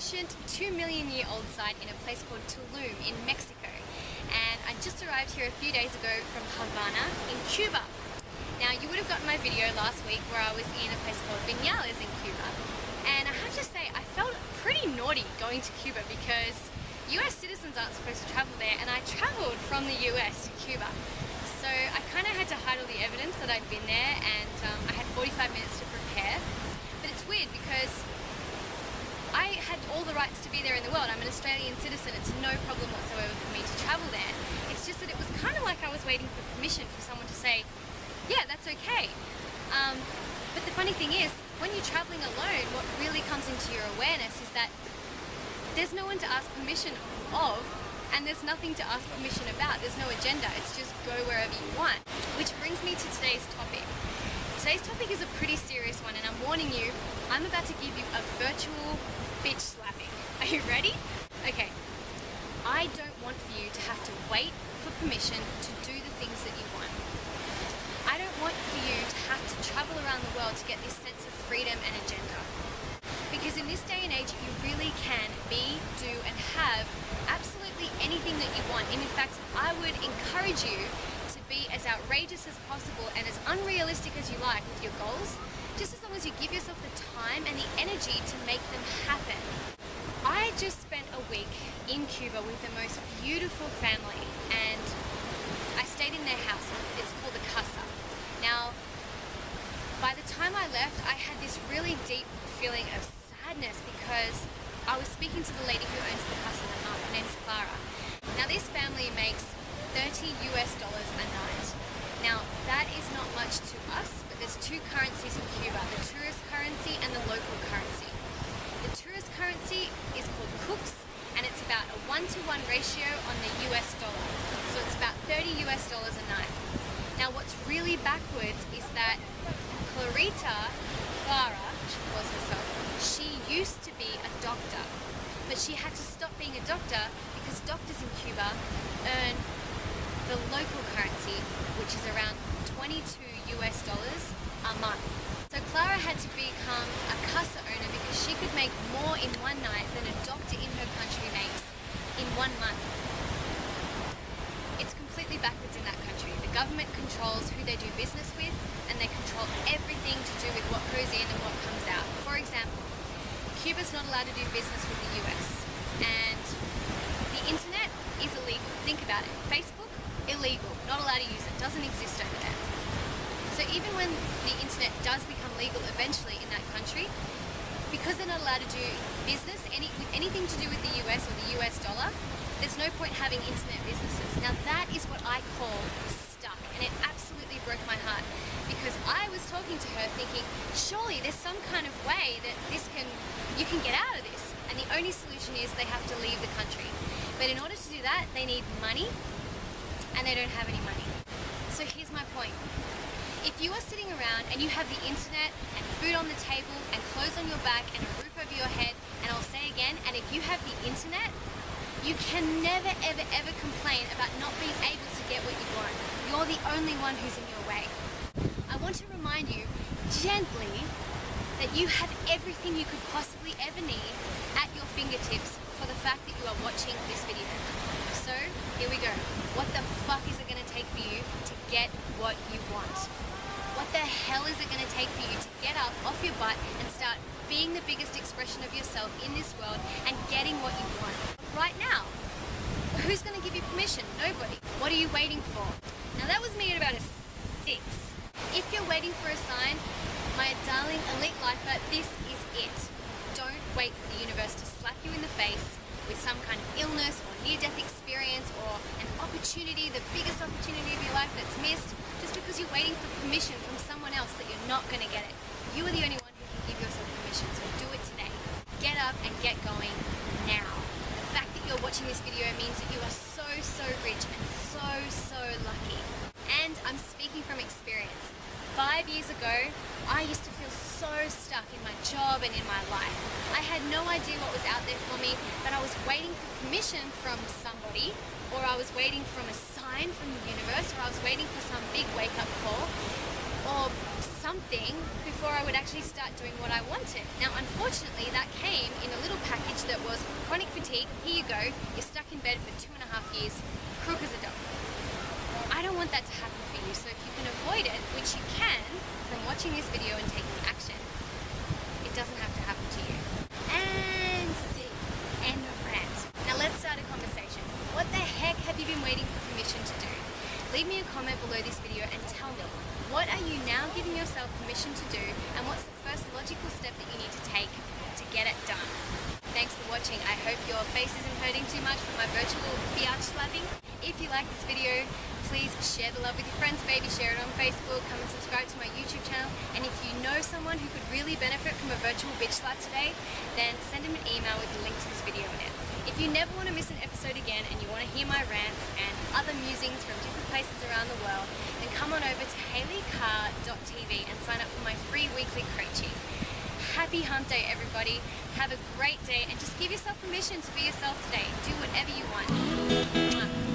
ancient 2 million-year-old site in a place called Tulum in Mexico. And I just arrived here a few days ago from Havana in Cuba. Now, you would have gotten my video last week where I was in a place called Vinales in Cuba. And I have to say, I felt pretty naughty going to Cuba because US citizens aren't supposed to travel there, and I traveled from the US to Cuba. So I kind of had to hide all the evidence that I'd been there, and I had 45 minutes to prepare. But it's weird because I had all the rights to be there in the world. I'm an Australian citizen. It's no problem whatsoever for me to travel there. It's just that it was kind of like I was waiting for permission for someone to say, yeah, that's okay. But the funny thing is, when you're traveling alone, what really comes into your awareness is that there's no one to ask permission of, and there's nothing to ask permission about. There's no agenda. It's just go wherever you want. Which brings me to today's topic. Today's topic is a pretty serious one, and I'm warning you, I'm about to give you a virtual bitch slapping. Are you ready? Okay. I don't want for you to have to wait for permission to do the things that you want. I don't want for you to have to travel around the world to get this sense of freedom and agenda. Because in this day and age, you really can be, do, and have absolutely anything that you want. And in fact, I would encourage you to be as outrageous as possible and as unrealistic as you like with your goals, just as long as you give yourself the time and the energy to make them happen. I just spent a week in Cuba with the most beautiful family, and I stayed in their house. It's called a casa. Now, by the time I left, I had this really deep feeling of sadness because I was speaking to the lady who owns the casa, her name's Clara. Now, this family makes $30 a night. Now, that is not much to us, but there's two currencies in Cuba, the tourist currency and the local currency. The tourist currency is called cooks, and it's about a 1-to-1 ratio on the US dollar. So it's about $30 a night. Now, what's really backwards is that Clara, she calls herself, she used to be a doctor, but she had to stop being a doctor because doctors in Cuba earn the local currency, which is around $22 a month. So Clara had to become a casa owner because she could make more in one night than a doctor in her country makes in 1 month. It's completely backwards in that country. The government controls who they do business with, and they control everything to do with what goes in and what comes out. For example, Cuba's not allowed to do business with the US, and the internet is illegal. Think about it. Facebook, illegal, not allowed to use it, doesn't exist over there. So even when the internet does become legal eventually in that country, because they're not allowed to do business with anything to do with the US or the US dollar, there's no point having internet businesses. Now that is what I call stuck, and it absolutely broke my heart because I was talking to her thinking, surely there's some kind of way that you can get out of this, and the only solution is they have to leave the country. But in order to do that, they need money, and they don't have any money. So here's my point. If you are sitting around and you have the internet and food on the table and clothes on your back and a roof over your head, and I'll say again, and if you have the internet, you can never, ever, ever complain about not being able to get what you want. You're the only one who's in your way. I want to remind you gently that you have everything you could possibly ever need at your fingertips for the fact that you are watching this video. So, here we go. What the fuck is it going to take for you to get what you want? What the hell is it going to take for you to get up off your butt and start being the biggest expression of yourself in this world and getting what you want right now? Who's going to give you permission? Nobody. What are you waiting for? Now that was me at about a 6. If you're waiting for a sign, my darling elite lifer, this is it. Don't wait for the universe to slap you in the face with some kind of illness or near-death experience or an opportunity, the biggest opportunity of your life that's missed, just because you're waiting for permission from someone else that you're not going to get it. You are the only one who can give yourself permission, so do it today. Get up and get going now. The fact that you're watching this video means that you are so, so rich and so, so lucky. And I'm speaking from experience. 5 years ago, I used to feel so stuck in my job and in my life. I had no idea what was out there for me, but I was waiting for permission from somebody, or I was waiting from a sign from the universe, or I was waiting for some big wake-up call, or something who before I would actually start doing what I wanted. Now, unfortunately, that came in a little package that was chronic fatigue. Here you go. You're stuck in bed for 2.5 years, crook as a dog. I don't want that to happen for you, so if you can avoid it, which you can from watching this video and taking action, it doesn't have to happen to you. And see, end of rant. Now let's start a conversation. What the heck have you been waiting for permission to do? Leave me a comment below this video and tell me, what are you now giving yourself permission to do, and what's the first logical step that you need to take to get it done? Thanks for watching. I hope your face isn't hurting too much from my virtual biatch slapping. If you like this video, please share the love with your friends, baby. Share it on Facebook. Come and subscribe to my YouTube channel. And if you know someone who could really benefit from a virtual bitch slap today, then send them an email with the link to this video in it. If you never want to miss an episode again and you want to hear my rants and other musings from different places around the world, then come on over to hayleycarr.tv and sign up for my free weekly coaching. Happy Hump Day, everybody. Have a great day and just give yourself permission to be yourself today. Do whatever you want.